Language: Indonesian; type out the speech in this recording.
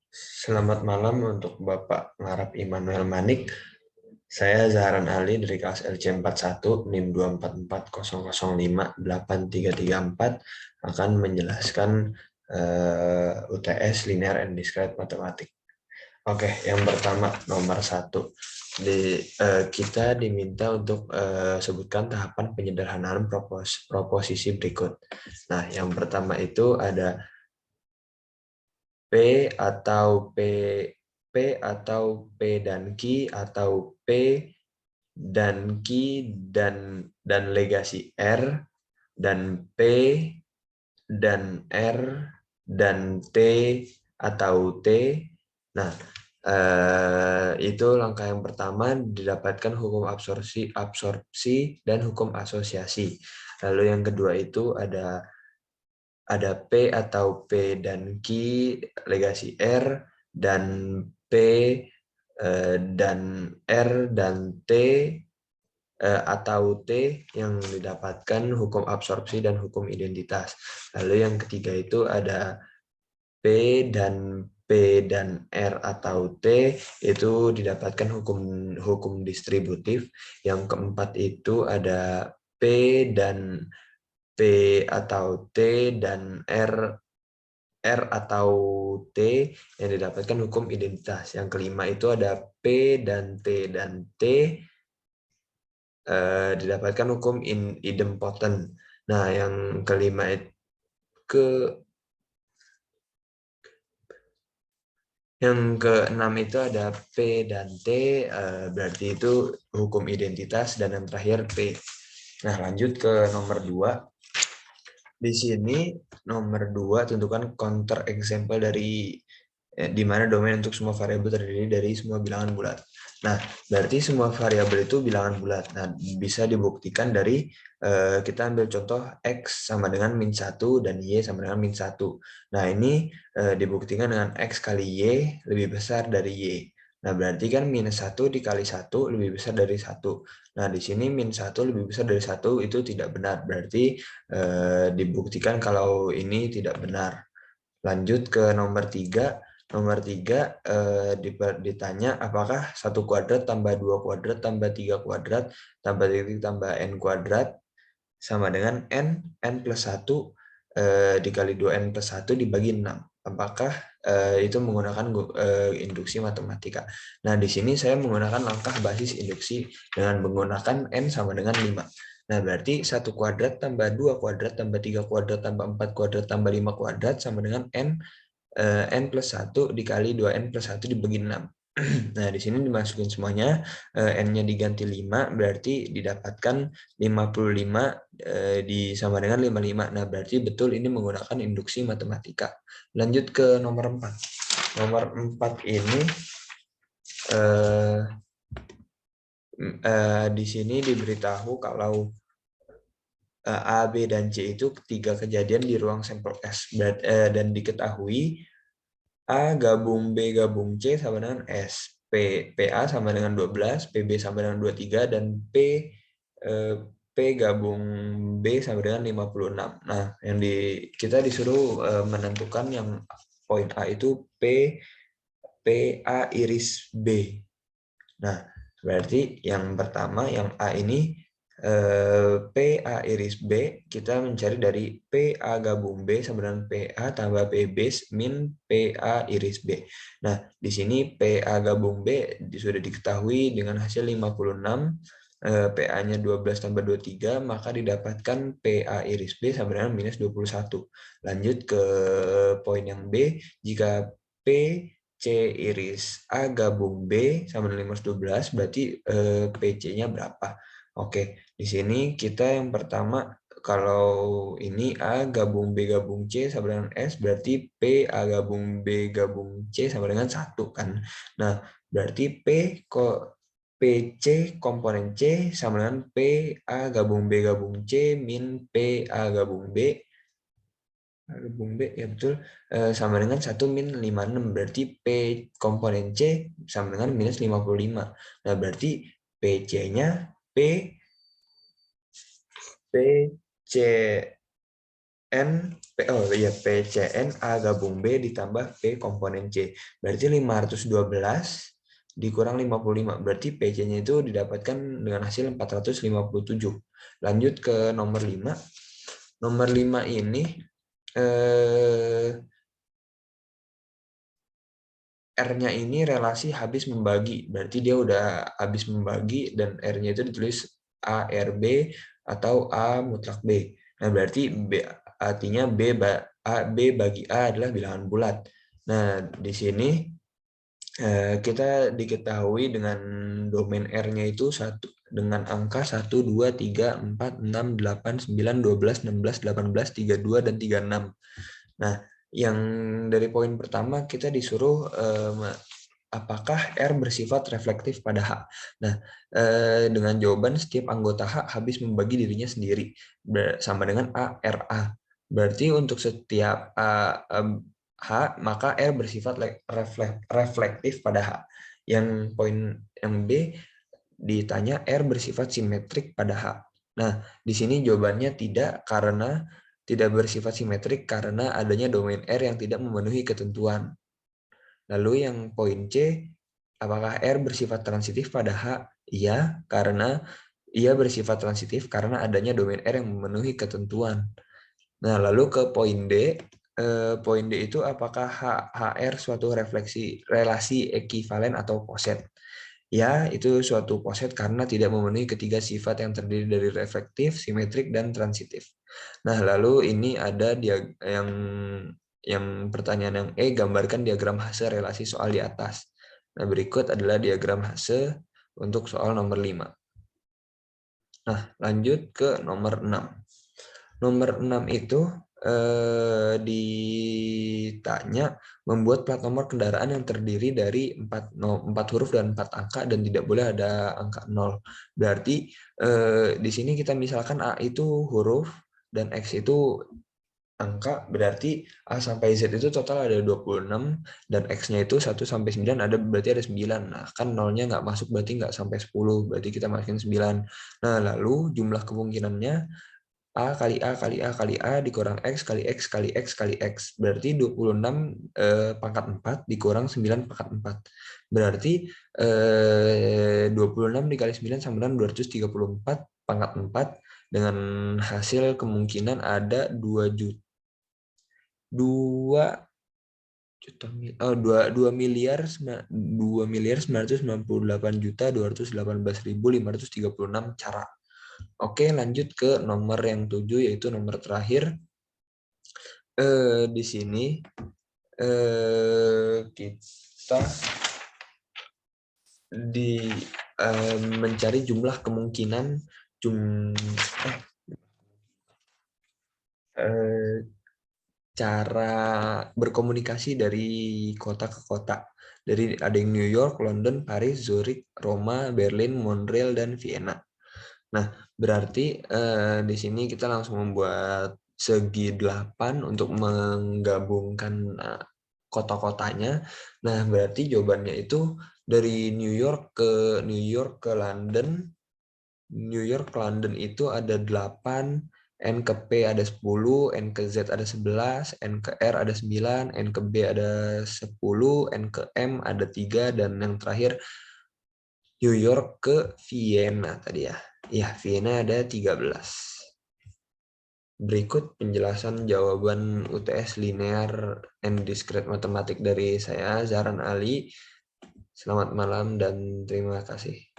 Selamat malam untuk Bapak Ngarap Immanuel Manik. Saya Zaharan Ali dari kelas LC 41 NIM 24400583334 akan menjelaskan UTS Linear and Discrete Mathematics. Oke, yang pertama nomor 1. Kita diminta untuk sebutkan tahapan penyederhanaan proposisi berikut. Nah, yang pertama itu ada P atau P atau P dan Q atau P dan Q dan legasi R dan P dan R dan T atau T. Nah, itu langkah yang pertama, didapatkan hukum absorpsi dan hukum asosiasi. Lalu yang kedua itu ada P atau P dan Q legasi R dan P dan R dan T atau T yang didapatkan hukum absorpsi dan hukum identitas. Lalu yang ketiga itu ada P dan R atau T itu didapatkan hukum distributif. Yang keempat itu ada P dan P atau T dan R atau T yang didapatkan hukum identitas. Yang kelima itu ada P dan T dan T didapatkan hukum idempotent. Nah, yang kelima yang keenam itu ada P dan T, berarti itu hukum identitas, dan yang terakhir P. Nah, lanjut ke nomor 2. Di sini nomor 2 tentukan counter example di mana domain untuk semua variabel terdiri dari semua bilangan bulat. Nah, berarti semua variabel itu bilangan bulat. Nah, bisa dibuktikan dari kita ambil contoh X sama dengan -1 dan Y sama dengan -1. Nah, ini dibuktikan dengan X kali Y lebih besar dari Y. Nah, berarti kan -1 dikali 1 lebih besar dari 1. Nah, di sini -1 lebih besar dari 1 itu tidak benar. Berarti dibuktikan kalau ini tidak benar. Lanjut ke nomor 3. Nomor 3 ditanya apakah 1 kuadrat tambah 2 kuadrat tambah 3 kuadrat tambah titik tambah n kuadrat sama dengan n plus 1 dikali 2n plus 1 dibagi 6. Apakah itu menggunakan induksi matematika. Nah, di sini saya menggunakan langkah basis induksi dengan menggunakan n sama dengan 5. Nah, berarti 1 kuadrat tambah 2 kuadrat tambah 3 kuadrat tambah 4 kuadrat tambah 5 kuadrat sama dengan n plus 1 dikali 2n plus 1 dibagi 6. Nah, di sini dimasukin semuanya, n-nya diganti 5, berarti didapatkan 55 sama dengan 55. Nah, berarti betul ini menggunakan induksi matematika. Lanjut ke nomor 4. Nomor 4 ini di sini diberitahu kalau A, B, dan C itu ketiga kejadian di ruang sampel S, dan diketahui A gabung B gabung C sama dengan S. PA sama dengan 12, PB sama dengan 23, dan P gabung B sama dengan 56. Nah, kita disuruh menentukan yang poin A itu PA iris B. Nah, berarti yang pertama, yang A ini PA iris B, kita mencari dari PA gabung B sama dengan PA tambah PB min PA iris B. Nah, di sini PA gabung B sudah diketahui dengan hasil 56, PA-nya 12 tambah 23, maka didapatkan PA iris B sama dengan minus 21. Lanjut ke poin yang B, jika P C iris A gabung B sama dengan minus 12, berarti PC-nya berapa? Oke, di sini kita yang pertama, kalau ini A gabung B gabung C sama dengan S, berarti P A gabung B gabung C sama dengan 1 kan. Nah, berarti PC komponen C sama dengan P A gabung B gabung C min P A gabung B gabung B, ya betul, sama dengan 1 min 56. Berarti P komponen C sama dengan minus 55. Nah, berarti PC-nya PC PCN A gabung B ditambah P komponen C. Berarti 512 dikurang 55. Berarti PC-nya itu didapatkan dengan hasil 457. Lanjut ke nomor 5. Nomor 5 ini R-nya ini relasi habis membagi. Berarti dia udah habis membagi dan R-nya itu ditulis ARB atau A mutlak B. Nah, berarti B, artinya B bagi A adalah bilangan bulat. Nah, di sini kita diketahui dengan domain R-nya itu dengan angka 1, 2, 3, 4, 6, 8, 9, 12, 16, 18, 32, dan 36. Nah, yang dari poin pertama kita disuruh apakah R bersifat reflektif pada H. Nah, dengan jawaban setiap anggota H habis membagi dirinya sendiri sama dengan A, R, A. Berarti untuk setiap H, maka R bersifat reflektif pada H. Yang poin yang B ditanya R bersifat simetrik pada H. Nah, di sini jawabannya tidak, karena tidak bersifat simetrik karena adanya domain R yang tidak memenuhi ketentuan. Lalu yang poin C, apakah R bersifat transitif pada H? Iya, karena ia bersifat transitif karena adanya domain R yang memenuhi ketentuan. Nah, lalu ke poin D. Poin D itu apakah HR suatu relasi ekivalen atau poset? Ya, itu suatu poset karena tidak memenuhi ketiga sifat yang terdiri dari reflektif, simetrik, dan transitif. Nah, lalu ini ada yang pertanyaan yang E, gambarkan diagram Hase relasi soal di atas. Nah, berikut adalah diagram Hase untuk soal nomor 5. Nah, lanjut ke nomor 6. Nomor 6 itu ditanya membuat plat nomor kendaraan yang terdiri dari 4 huruf dan 4 angka dan tidak boleh ada angka 0. Berarti di sini kita misalkan A itu huruf dan X itu angka, berarti A sampai Z itu total ada 26 dan X-nya itu 1 sampai 9 berarti ada 9. Nah, kan nolnya nggak masuk berarti nggak sampai 10, berarti kita masukin 9. Nah, lalu jumlah kemungkinannya A kali A kali A kali A dikurang X kali X kali X kali X. Berarti 26 pangkat 4 dikurang 9 pangkat 4. Berarti 26 dikali 9 sama dengan 234 pangkat 4 dengan hasil kemungkinan ada 2 juta 2 miliar 998.218.536 cara. Oke, lanjut ke nomor yang 7, yaitu nomor terakhir. Di sini kita mencari jumlah kemungkinan cara berkomunikasi dari kota ke kota. Dari ada yang New York, London, Paris, Zurich, Roma, Berlin, Montreal, dan Vienna. Nah, berarti di sini kita langsung membuat segi 8 untuk menggabungkan kota-kotanya. Nah, berarti jawabannya itu dari New York ke London. New York ke London itu ada 8, N ke P ada 10, N ke Z ada 11, N ke R ada 9, N ke B ada 10, N ke M ada 3, dan yang terakhir New York ke Vienna tadi ya. Ya, Vienna ada 13. Berikut penjelasan jawaban UTS Linear and Discrete Matematik dari saya, Zaran Ali. Selamat malam dan terima kasih.